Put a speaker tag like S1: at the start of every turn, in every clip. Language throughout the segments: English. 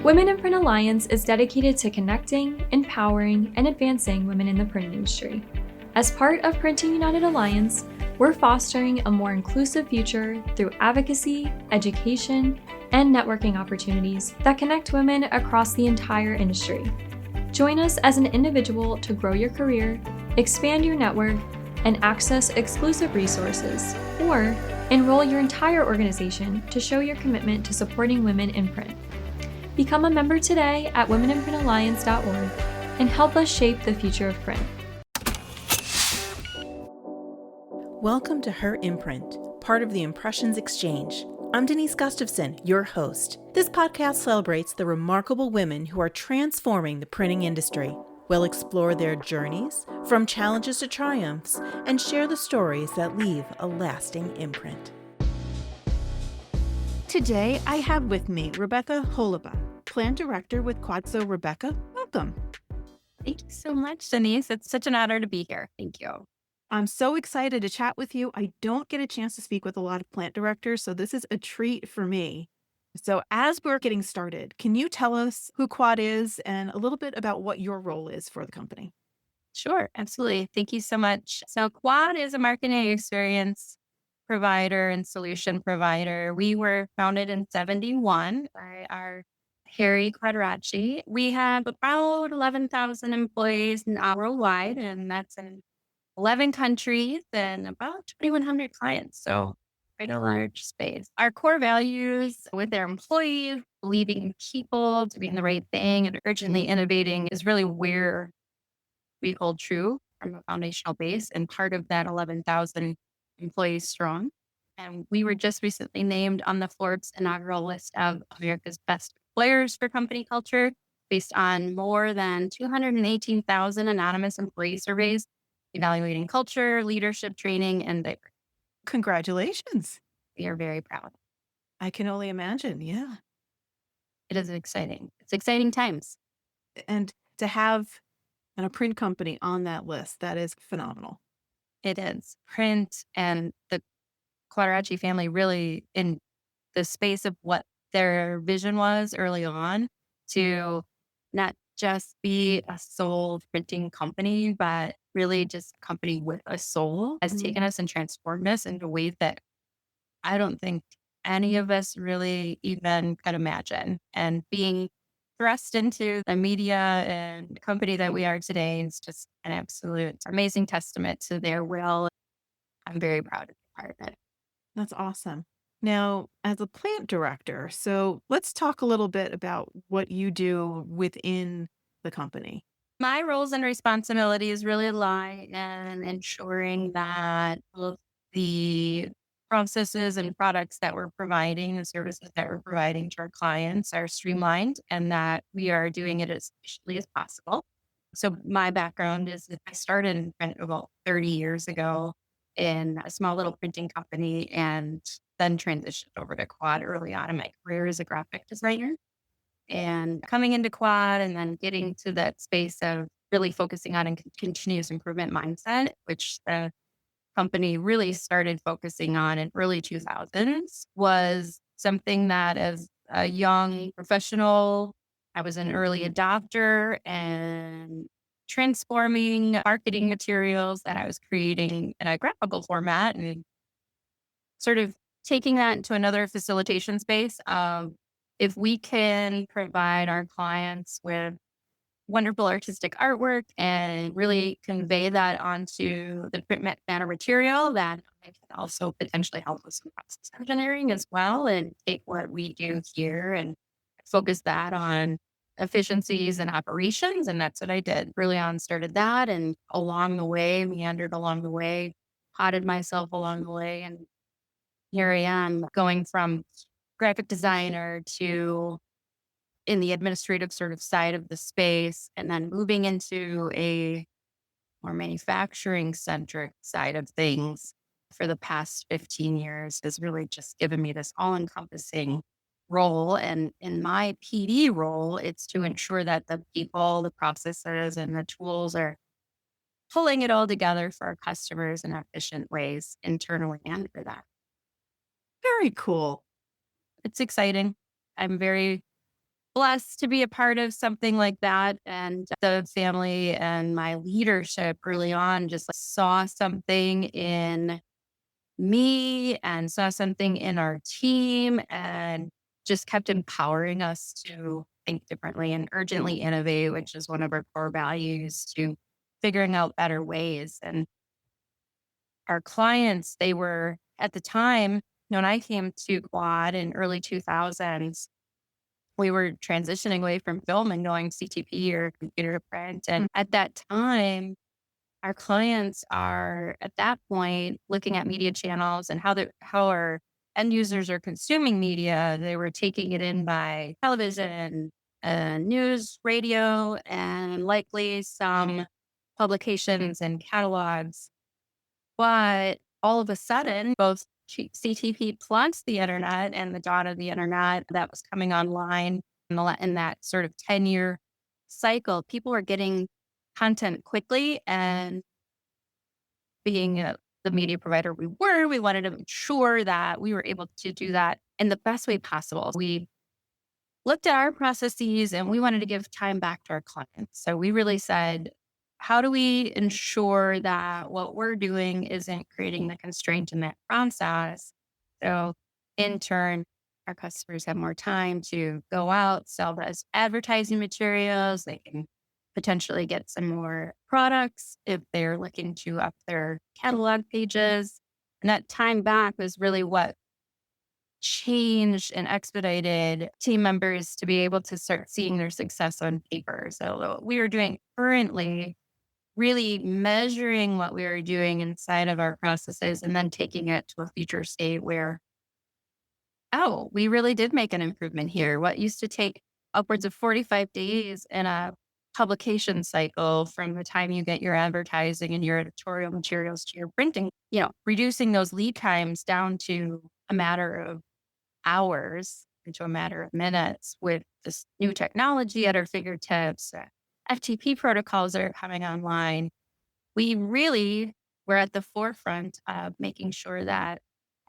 S1: Women in Print Alliance is dedicated to connecting, empowering, and advancing women in the print industry. As part of Printing United Alliance, we're fostering a more inclusive future through advocacy, education, and networking opportunities that connect women across the entire industry. Join us as an individual to grow your career, expand your network, and access exclusive resources, or enroll your entire organization to show your commitment to supporting women in print. Become a member today at womeninprintalliance.org and help us shape the future of print.
S2: Welcome to Her Imprint, part of the Impressions Exchange. I'm Denise Gustafson, your host. This podcast celebrates the remarkable women who are transforming the printing industry. We'll explore their journeys, from challenges to triumphs, and share the stories that leave a lasting imprint. Today, I have with me Rebecca Holappa, Plant Director with Quad. So, Rebecca, welcome.
S3: Thank you so much, Denise. It's such an honor to be here. Thank you.
S2: I'm so excited to chat with you. I don't get a chance to speak with a lot of plant directors, so this is a treat for me. So as we're getting started, can you tell us who Quad is and a little bit about what your role is for the company?
S3: Sure, absolutely. Thank you so much. So Quad is a marketing experience provider and solution provider. We were founded in 71 by our Harry Quadracci. We have about 11,000 employees worldwide, and that's in 11 countries and about 2,100 clients. So quite a large space. Our core values with their employees, believing in people, doing the right thing, and urgently innovating is really where we hold true from a foundational base. And part of that 11,000 employees strong. And we were just recently named on the Forbes inaugural list of America's best employers for company culture based on more than 218,000 anonymous employee surveys evaluating culture, leadership training, and diversity.
S2: Congratulations.
S3: We are very proud.
S2: I can only imagine. Yeah.
S3: It is exciting. It's exciting times.
S2: And to have a print company on that list, that is phenomenal.
S3: It is. Print and the Quadracci family really in the space of what their vision was early on to not just be a sole printing company, but really just a company with a soul has taken us and transformed us into ways that I don't think any of us really even could imagine. And being thrust into the media and company that we are today is just an absolute amazing testament to their will. I'm very proud to be part of it.
S2: That's awesome. Now, as a plant director, so let's talk a little bit about what you do within the company.
S3: My roles and responsibilities really lie in ensuring that all of the processes and products that we're providing, the services that we're providing to our clients are streamlined and that we are doing it as efficiently as possible. So my background is that I started in print about 30 years ago in a small little printing company and then transitioned over to Quad early on in my career as a graphic designer. And coming into Quad and then getting to that space of really focusing on a continuous improvement mindset, which the company really started focusing on in early 2000s, was something that as a young professional, I was an early adopter and transforming marketing materials that I was creating in a graphical format and sort of taking that into another facilitation space of if we can provide our clients with wonderful artistic artwork and really convey that onto the print matter material, that it can also potentially help with some process engineering as well and take what we do here and focus that on efficiencies and operations. And that's what I did early on, started that and along the way, meandered along the way, potted myself along the way. And here I am going from graphic designer to in the administrative sort of side of the space and then moving into a more manufacturing centric side of things for the past 15 years has really just given me this all encompassing role. And in my PD role, it's to ensure that the people, the processes, and the tools are pulling it all together for our customers in efficient ways internally and for that.
S2: Very cool.
S3: It's exciting. I'm very blessed to be a part of something like that. And the family and my leadership early on just saw something in me and saw something in our team and just kept empowering us to think differently and urgently innovate, which is one of our core values, to figuring out better ways. And our clients, they were at the time, when I came to Quad in early 2000s, we were transitioning away from film and going CTP or computer to print. And at that time, our clients are at that point looking at media channels and how our end users are consuming media. They were taking it in by television, news, radio, and likely some publications and catalogs. But all of a sudden, both CTP plus the internet and the dawn of the internet that was coming online in that sort of 10-year cycle, people were getting content quickly. And being the media provider we wanted to ensure that we were able to do that in the best way possible. We looked at our processes and we wanted to give time back to our clients. So we really said, how do we ensure that what we're doing isn't creating the constraint in that process? So in turn, our customers have more time to go out, sell those advertising materials. They can potentially get some more products if they're looking to up their catalog pages. And that time back was really what changed and expedited team members to be able to start seeing their success on paper. So what we are doing currently, really measuring what we are doing inside of our processes and then taking it to a future state where, oh, we really did make an improvement here. What used to take upwards of 45 days in a publication cycle from the time you get your advertising and your editorial materials to your printing, reducing those lead times down to a matter of hours into a matter of minutes with this new technology at our fingertips. FTP protocols are coming online. We really were at the forefront of making sure that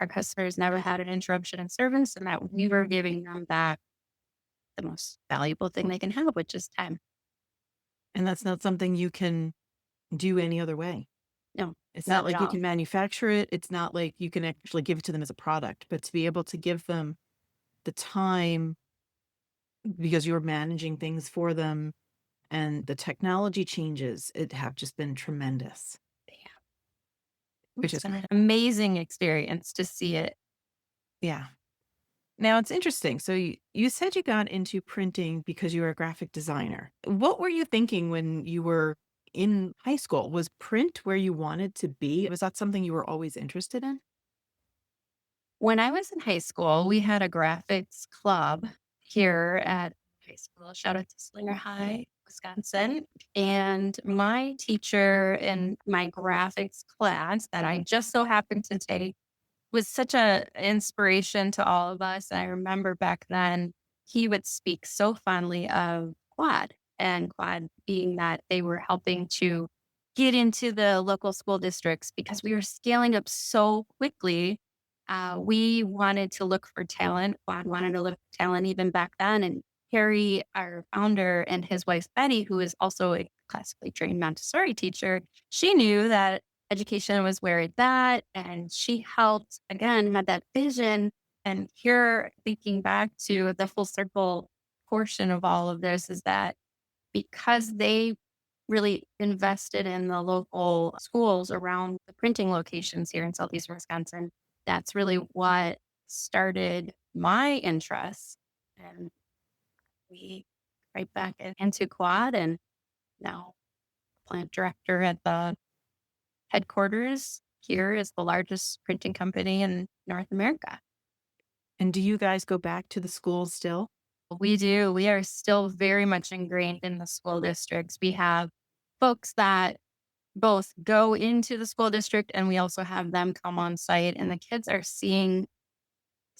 S3: our customers never had an interruption in service and that we were giving them back the most valuable thing they can have, which is time.
S2: And that's not something you can do any other way.
S3: No,
S2: It's
S3: not
S2: not
S3: at
S2: like you
S3: all.
S2: can manufacture it. It's not like you can actually give it to them as a product, but to be able to give them the time because you're managing things for them and the technology changes, it have just been tremendous,
S3: Yeah,
S2: which
S3: it's
S2: is,
S3: been an amazing experience to see it.
S2: yeah. Now it's interesting. So you said you got into printing because you were a graphic designer. What were you thinking when you were in high school? Was print where you wanted to be? Was that something you were always interested in?
S3: When I was in high school, we had a graphics club here at high school. Shout out to Slinger High, Wisconsin. And my teacher in my graphics class that I just so happened to take was such a inspiration to all of us. And I remember back then he would speak so fondly of Quad and Quad being that they were helping to get into the local school districts because we were scaling up so quickly. We wanted to look for talent. Quad wanted to look for talent even back then. And Harry, our founder, and his wife Betty, who is also a classically trained Montessori teacher, she knew that education was where it's at. And she helped, again, had that vision. And here, thinking back to the full circle portion of all of this, is that because they really invested in the local schools around the printing locations here in Southeast Wisconsin, that's really what started my interest. And we right back into Quad and now plant director at the headquarters here is the largest printing company in North America.
S2: And do you guys go back to the schools still?
S3: We do. We are still very much ingrained in the school districts. We have folks that both go into the school district and we also have them come on site, and the kids are seeing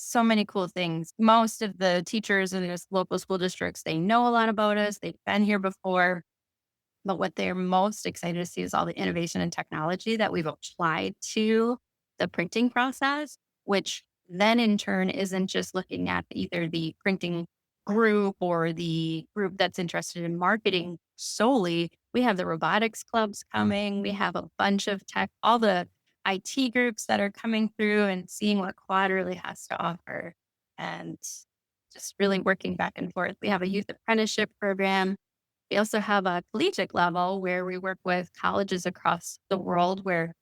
S3: so many cool things. Most of the teachers in those local school districts, they know a lot about us. They've been here before. But what they're most excited to see is all the innovation and technology that we've applied to the printing process, which then in turn isn't just looking at either the printing group or the group that's interested in marketing solely, we have the robotics clubs coming. We have a bunch of tech, all the IT groups that are coming through and seeing what Quad really has to offer and just really working back and forth. We have a youth apprenticeship program. We also have a collegiate level where we work with colleges across the world where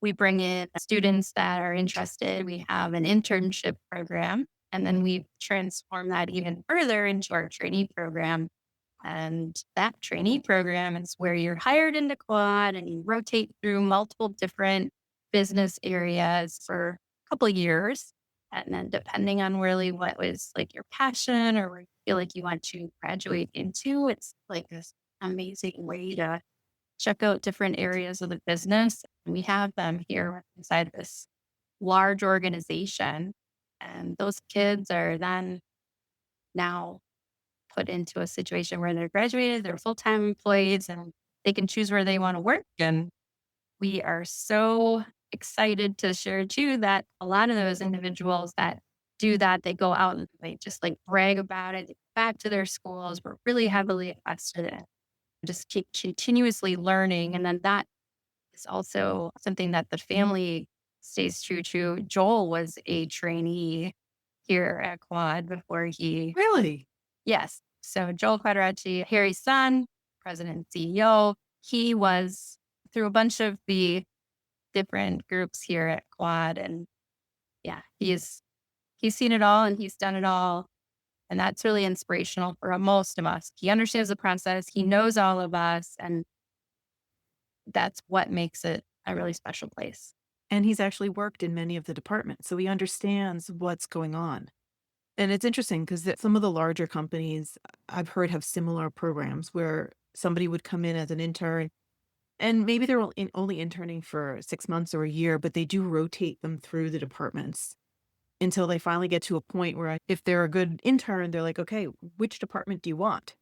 S3: we bring in students that are interested. We have an internship program, and then we transform that even further into our trainee program. And that trainee program is where you're hired into Quad and you rotate through multiple different business areas for a couple of years. And then depending on really what was like your passion or where you feel like you want to graduate into, it's like this amazing way to check out different areas of the business. We have them here inside this large organization. And those kids are then now put into a situation where they're graduated, they're full time employees, and they can choose where they want to work. And we are so excited to share too that a lot of those individuals that do that, they go out and they just like brag about it, they go back to their schools. We're really heavily invested in just keep continuously learning. And then that is also something that the family stays true to. Joel was a trainee here at Quad before he,
S2: Really?
S3: yes. So Joel Quadracci, Harry's son, president and CEO, he was through a bunch of the different groups here at Quad. And yeah, he's seen it all and he's done it all. And that's really inspirational for most of us. He understands the process. He knows all of us. And that's what makes it a really special place.
S2: And he's actually worked in many of the departments, so he understands what's going on. And it's interesting because some of the larger companies I've heard have similar programs where somebody would come in as an intern and maybe they're only interning for 6 months or a year, but they do rotate them through the departments until they finally get to a point where if they're a good intern, they're like, okay, which department do you want?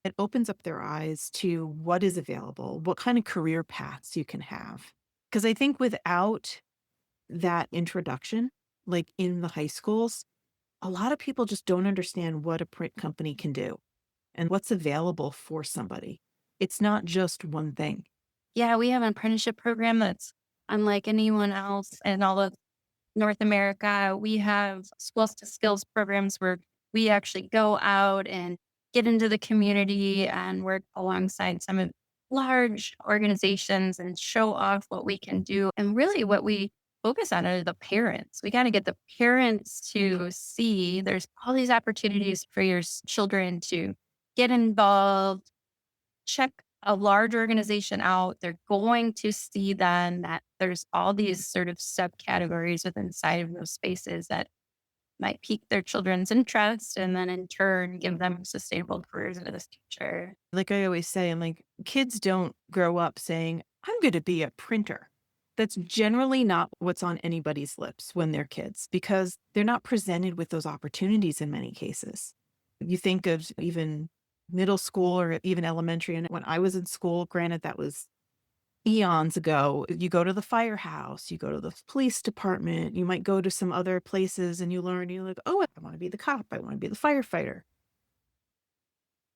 S2: It opens up their eyes to what is available, what kind of career paths you can have. Because I think without that introduction, like in the high schools, a lot of people just don't understand what a print company can do and what's available for somebody. It's not just one thing.
S3: Yeah, we have an apprenticeship program that's unlike anyone else in all of North America. We have schools to skills programs where we actually go out and get into the community and work alongside some of large organizations and show off what we can do. And really what we focus on are the parents. We got to get the parents to see there's all these opportunities for your children to get involved, check a large organization out, they're going to see then that there's all these sort of subcategories within inside of those spaces that might pique their children's interest and then in turn give them sustainable careers into the future.
S2: Like I always say, I'm like, kids don't grow up saying, I'm going to be a printer. That's generally not what's on anybody's lips when they're kids because they're not presented with those opportunities in many cases. You think of even middle school or even elementary. And when I was in school, granted, that was eons ago, you go to the firehouse, you go to the police department, you might go to some other places and you learn, you're like, oh, I want to be the cop, I want to be the firefighter.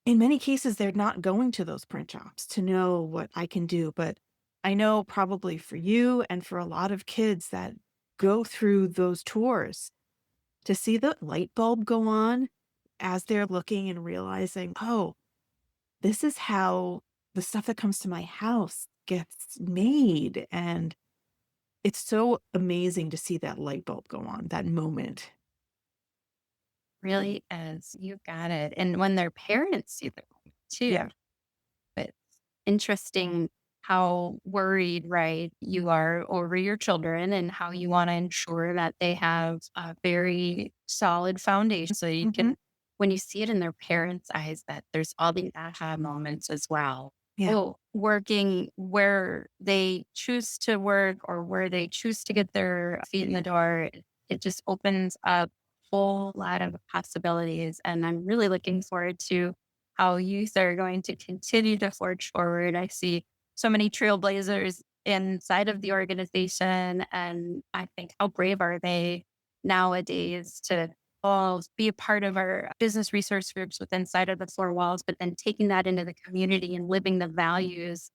S2: In many cases, they're not going to those print shops to know what I can do. But I know probably for you and for a lot of kids that go through those tours to see the light bulb go on as they're looking and realizing, oh, this is how the stuff that comes to my house gets made. And it's so amazing to see that light bulb go on, that moment.
S3: Really is. You got it. And when their parents see them too,
S2: Yeah.
S3: it's interesting how worried, right, you are over your children and how you want to ensure that they have a very solid foundation. So you
S2: Mhm.
S3: can, when you see it in their parents' eyes, that there's all these aha moments as well.
S2: Yeah.
S3: Oh, working where they choose to work or where they choose to get their feet in the door, it just opens up a whole lot of possibilities. And I'm really looking forward to how youth are going to continue to forge forward. I see so many trailblazers inside of the organization. And I think how brave are they nowadays to involved, be a part of our business resource groups within inside of the four walls, but then taking that into the community and living the values.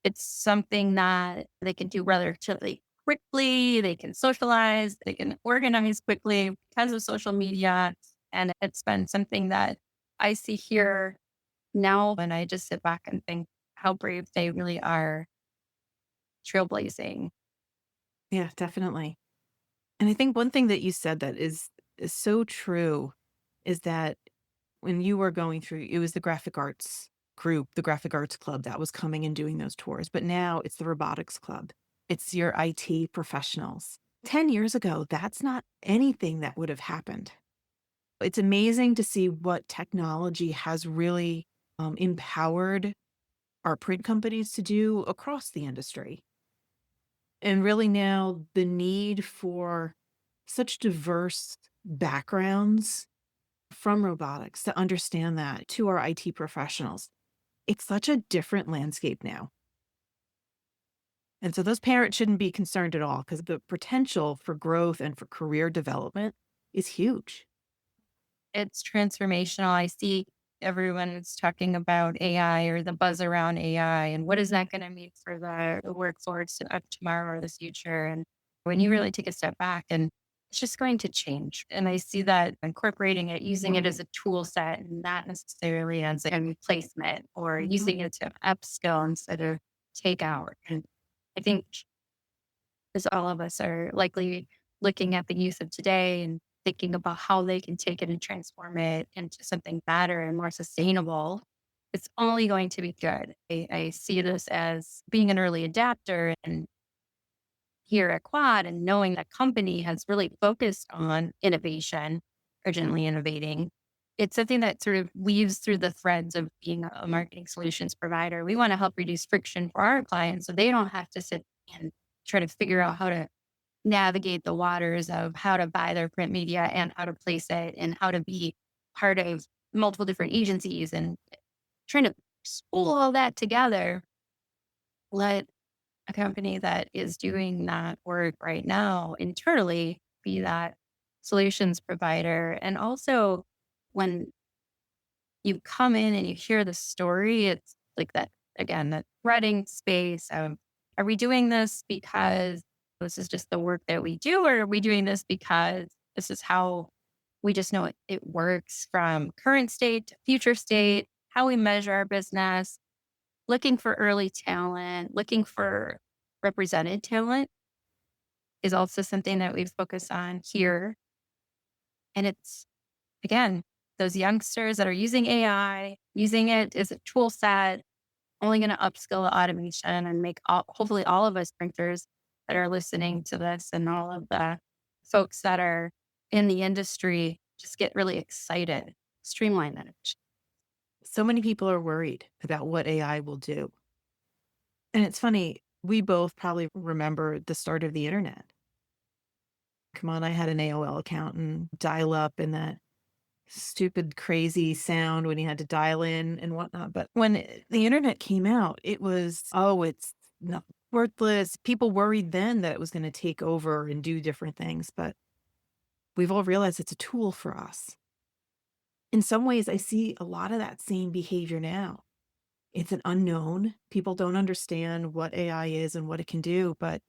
S3: It's something that they can do relatively quickly. They can socialize, they can organize quickly because of social media. And it's been something that I see here now when I just sit back and think how brave they really are, trailblazing.
S2: Yeah, definitely. And I think one thing that you said that is so true is that when you were going through, it was the graphic arts group, the graphic arts club that was coming and doing those tours. But now it's the robotics club. It's your IT professionals. 10 years ago, that's not anything that would have happened. It's amazing to see what technology has really empowered our print companies to do across the industry. And really now the need for such diverse backgrounds from robotics to understand that to our IT professionals. It's such a different landscape now. And so those parents shouldn't be concerned at all because the potential for growth and for career development is huge.
S3: It's transformational. I see everyone is talking about AI or the buzz around AI and what is that going to mean for the workforce of tomorrow or the future. And when you really take a step back and it's just going to change. And I see that incorporating it, using it as a tool set and not necessarily as a replacement or using it to upskill instead of take out. And I think because all of us are likely looking at the youth of today and thinking about how they can take it and transform it into something better and more sustainable, it's only going to be good. I see this as being an early adapter and here at Quad and knowing that company has really focused on innovation, urgently innovating. It's something that sort of weaves through the threads of being a marketing solutions provider. We want to help reduce friction for our clients so they don't have to sit and try to figure out how to navigate the waters of how to buy their print media and how to place it and how to be part of multiple different agencies and trying to spool all that together. Let a company that is doing that work right now internally be that solutions provider. And also, when you come in and you hear the story, it's like that again, that threading space of are we doing this because this is just the work that we do, or are we doing this because this is how we just know it works from current state to future state, how we measure our business, looking for early talent, looking for represented talent is also something that we've focused on here. And it's again, those youngsters that are using AI, using it as a tool set, only going to upskill the automation and make hopefully all of us printers that are listening to this and all of the folks that are in the industry just get really excited, streamline that.
S2: So many people are worried about what AI will do. And it's funny, we both probably remember the start of the internet. Come on, I had an AOL account and dial up and that stupid, crazy sound when you had to dial in and whatnot. But when the internet came out, it was, oh, it's not worthless. People worried then that it was going to take over and do different things. But we've all realized it's a tool for us. In some ways, I see a lot of that same behavior now. It's an unknown. People don't understand what AI is and what it can do, but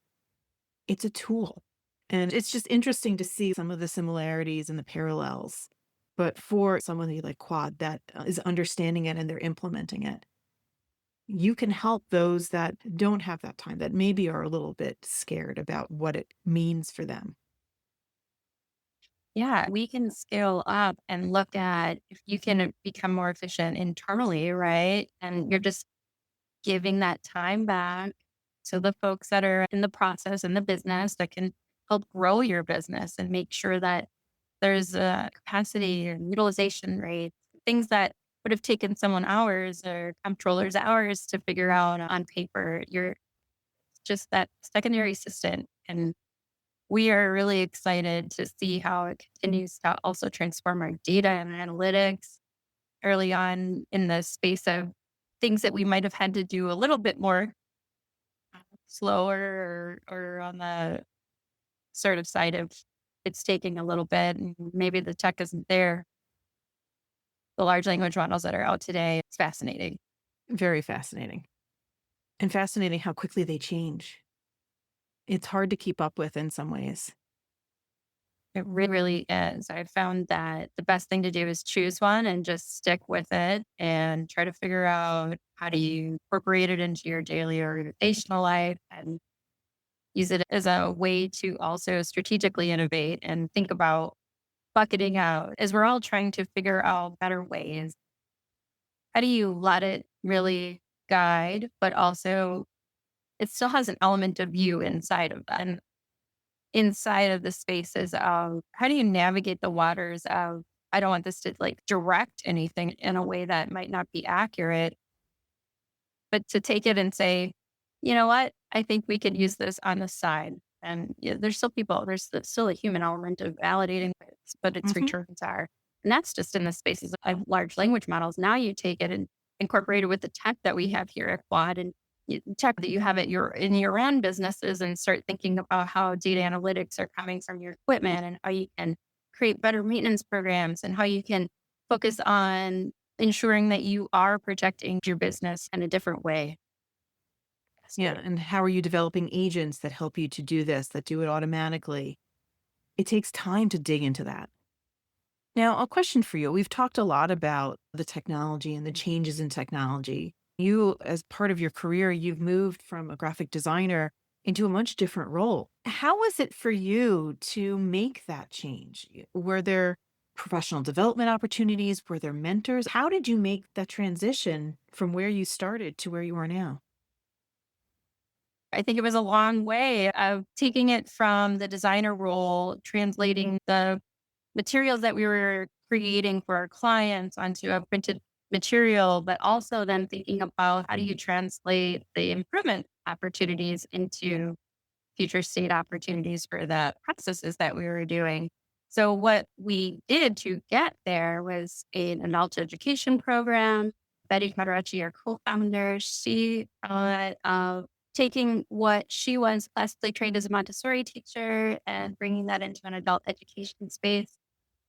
S2: it's a tool. And it's just interesting to see some of the similarities and the parallels. But for someone like Quad that is understanding it and they're implementing it, you can help those that don't have that time, that maybe are a little bit scared about what it means for them.
S3: Yeah, we can scale up and look at if you can become more efficient internally, right? And you're just giving that time back to the folks that are in the process in the business that can help grow your business and make sure that there's a capacity and utilization rate, things that would have taken someone hours or comptrollers hours to figure out on paper. You're just that secondary assistant. And we are really excited to see how it continues to also transform our data and analytics early on in the space of things that we might have had to do a little bit more slower or on the sort of side of it's taking a little bit and maybe the tech isn't there. The large language models that are out today, it's fascinating.
S2: Very fascinating. And fascinating how quickly they change. It's hard to keep up with in some ways.
S3: It really is. I found that the best thing to do is choose one and just stick with it and try to figure out how do you incorporate it into your daily organizational life and use it as a way to also strategically innovate and think about bucketing out as we're all trying to figure out better ways. How do you let it really guide, but also it still has an element of you inside of that? And inside of the spaces of how do you navigate the waters of, I don't want this to like direct anything in a way that might not be accurate, but to take it and say, you know what, I think we could use this on the side. And yeah, there's still people, still a human element of validating, but its
S2: Mhm.
S3: returns are. And that's just in the spaces of large language models. Now you take it and incorporate it with the tech that we have here at Quad and tech that you have at in your own businesses and start thinking about how data analytics are coming from your equipment and how you can create better maintenance programs and how you can focus on ensuring that you are protecting your business in a different way.
S2: Yeah. And how are you developing agents that help you to do this, that do it automatically? It takes time to dig into that. Now, a question for you. We've talked a lot about the technology and the changes in technology. You, as part of your career, you've moved from a graphic designer into a much different role. How was it for you to make that change? Were there professional development opportunities? Were there mentors? How did you make that transition from where you started to where you are now?
S3: I think it was a long way of taking it from the designer role, translating the materials that we were creating for our clients onto a printed material, but also then thinking about how do you translate the improvement opportunities into future state opportunities for the processes that we were doing. So what we did to get there was an adult education program. Betty Matarachi, our co-founder, she taking what she was classically trained as a Montessori teacher and bringing that into an adult education space.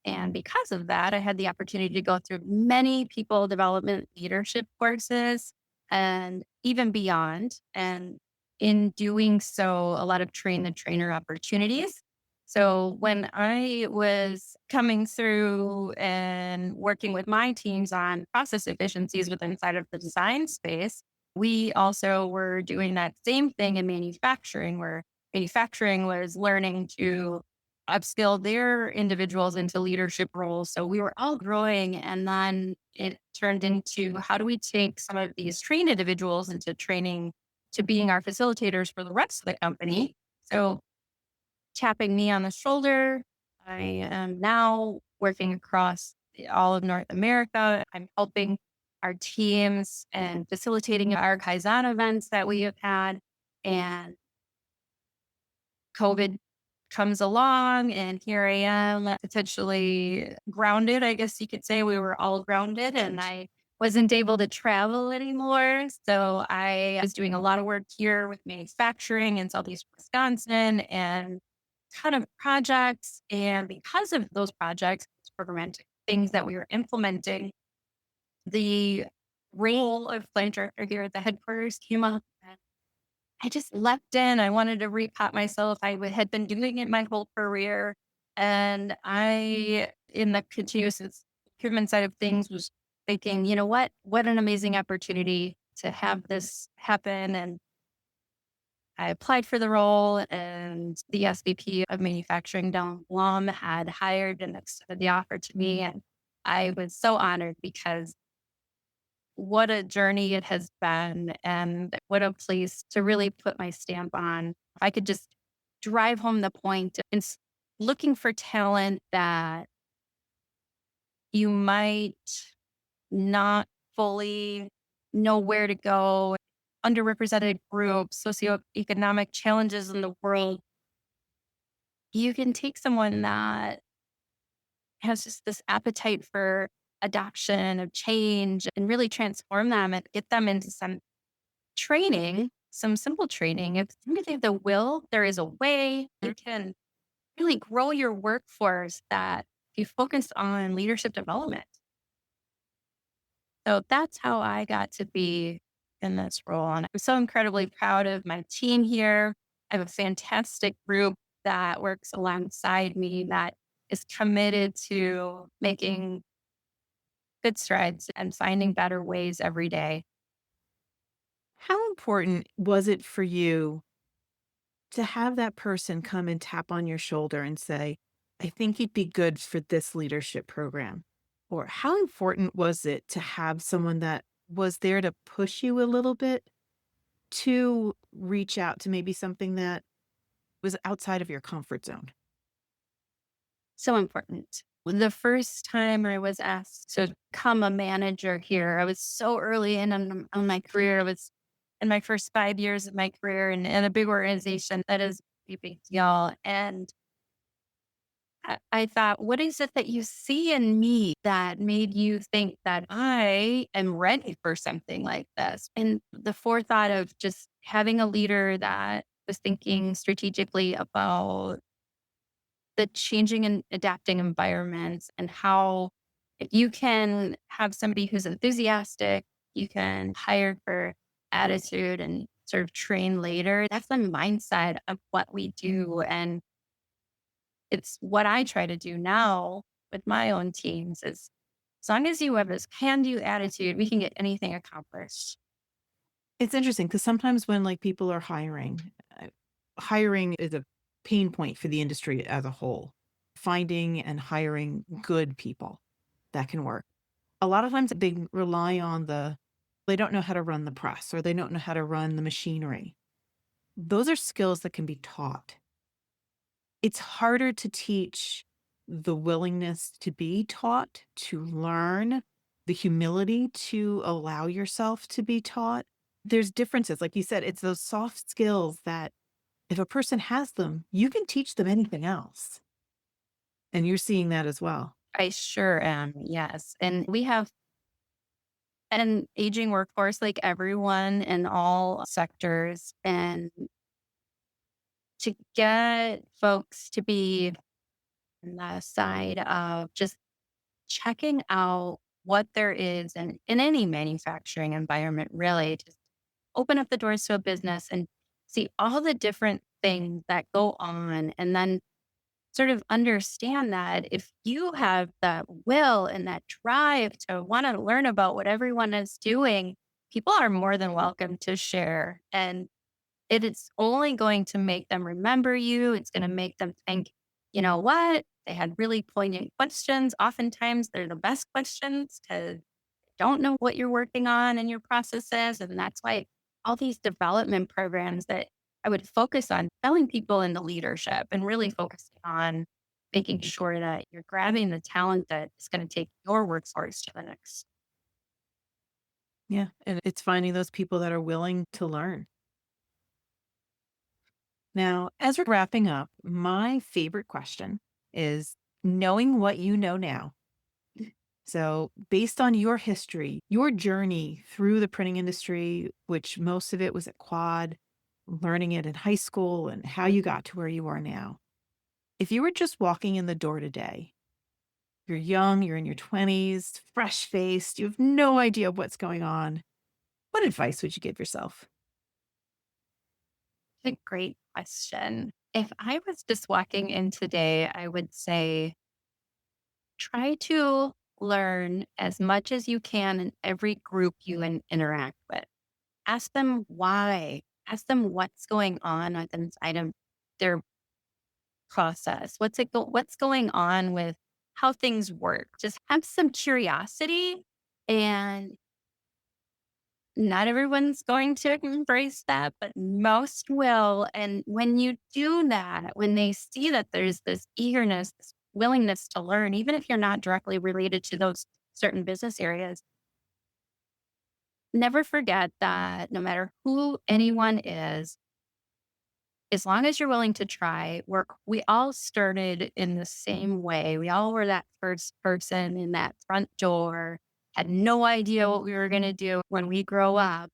S3: And because of that, I had the opportunity to go through many people development leadership courses and even beyond. And in doing so, a lot of train the trainer opportunities. So when I was coming through and working with my teams on process efficiencies within inside of the design space, we also were doing that same thing in manufacturing, where manufacturing was learning to upskill their individuals into leadership roles. So we were all growing. And then it turned into how do we take some of these trained individuals into training to being our facilitators for the rest of the company? So tapping me on the shoulder, I am now working across all of North America. I'm helping our teams and facilitating our Kaizen events that we have had. And COVID comes along and here I am potentially grounded. I guess you could say we were all grounded and I wasn't able to travel anymore. So I was doing a lot of work here with manufacturing in Southeast Wisconsin and ton of projects. And because of those projects, programmatic things that we were implementing, the role of plant director here at the headquarters came up. I just leapt in. I wanted to repot myself. Had been doing it my whole career. And I, in the continuous improvement side of things, was thinking, you know what? What an amazing opportunity to have this happen. And I applied for the role, and the SVP of manufacturing down Blum had hired and extended the offer to me. And I was so honored because what a journey it has been and what a place to really put my stamp on. If I could just drive home the point in looking for talent that you might not fully know where to go, underrepresented groups, socioeconomic challenges in the world, you can take someone that has just this appetite for adoption of change and really transform them and get them into some training, some simple training. If they have the will, there is a way. You can really grow your workforce that you focus on leadership development. So that's how I got to be in this role. And I'm so incredibly proud of my team here. I have a fantastic group that works alongside me that is committed to making good strides and finding better ways every day.
S2: How important was it for you to have that person come and tap on your shoulder and say, I think you'd be good for this leadership program? Or how important was it to have someone that was there to push you a little bit to reach out to maybe something that was outside of your comfort zone?
S3: So important. The first time I was asked to become a manager here, I was so early in on my career. I was in my first 5 years of my career in a big organization. That is a big deal. And I thought, what is it that you see in me that made you think that I am ready for something like this? And the forethought of just having a leader that was thinking strategically about the changing and adapting environments and how if you can have somebody who's enthusiastic, you can hire for attitude and sort of train later. That's the mindset of what we do. And it's what I try to do now with my own teams is as long as you have this can-do attitude, we can get anything accomplished.
S2: It's interesting because sometimes when like people are hiring is a pain point for the industry as a whole. Finding and hiring good people that can work. A lot of times they rely on they don't know how to run the press or they don't know how to run the machinery. Those are skills that can be taught. It's harder to teach the willingness to be taught, to learn, the humility to allow yourself to be taught. There's differences. Like you said, it's those soft skills that if a person has them, you can teach them anything else. And you're seeing that as well.
S3: I sure am. Yes. And we have an aging workforce like everyone in all sectors. And to get folks to be on the side of just checking out what there is in any manufacturing environment, really, just open up the doors to a business and see all the different things that go on. And then sort of understand that if you have that will and that drive to want to learn about what everyone is doing, people are more than welcome to share. And it is only going to make them remember you. It's going to make them think, you know what? They had really poignant questions. Oftentimes, they're the best questions because don't know what you're working on and your processes. And that's why all these development programs that I would focus on selling people into leadership and really focusing on making sure that you're grabbing the talent that is going to take your workforce to the next.
S2: Yeah. And it's finding those people that are willing to learn. Now, as we're wrapping up, my favorite question is knowing what you know now. So, based on your history, your journey through the printing industry, which most of it was at Quad, learning it in high school, and how you got to where you are now. If you were just walking in the door today, you're young, you're in your 20s, fresh faced, you have no idea what's going on. What advice would you give yourself?
S3: A great question. If I was just walking in today, I would say try to learn as much as you can in every group you interact with. Ask them why. Ask them what's going on with inside of their process. What's going on with how things work? Just have some curiosity and not everyone's going to embrace that, but most will. And when you do that, when they see that there's this eagerness, this willingness to learn, even if you're not directly related to those certain business areas, never forget that no matter who anyone is, as long as you're willing to try, we all started in the same way. We all were that first person in that front door, had no idea what we were going to do when we grow up.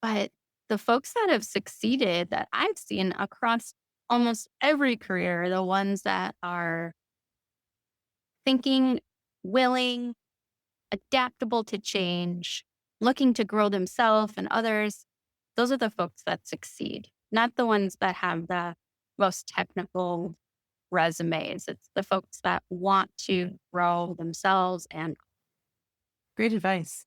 S3: But the folks that have succeeded that I've seen across almost every career, the ones that are thinking, willing, adaptable to change, looking to grow themselves and others, those are the folks that succeed, not the ones that have the most technical resumes. It's the folks that want to grow themselves and
S2: Great advice.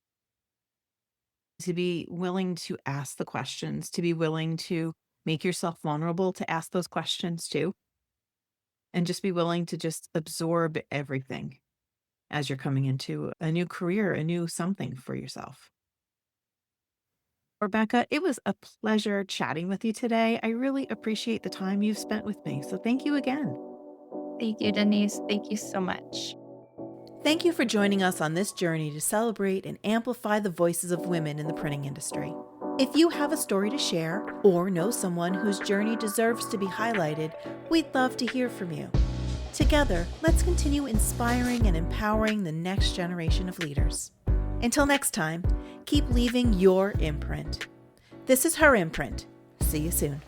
S2: To be willing to ask the questions, to be willing to make yourself vulnerable to ask those questions too, and just be willing to just absorb everything as you're coming into a new career, a new something for yourself. Rebecca, it was a pleasure chatting with you today. I really appreciate the time you've spent with me. So thank you again.
S3: thank you, Denise. Thank you so much.
S2: Thank you for joining us on this journey to celebrate and amplify the voices of women in the printing industry. If you have a story to share or know someone whose journey deserves to be highlighted, we'd love to hear from you. Together, let's continue inspiring and empowering the next generation of leaders. Until next time, keep leaving your imprint. This is Her Imprint. See you soon.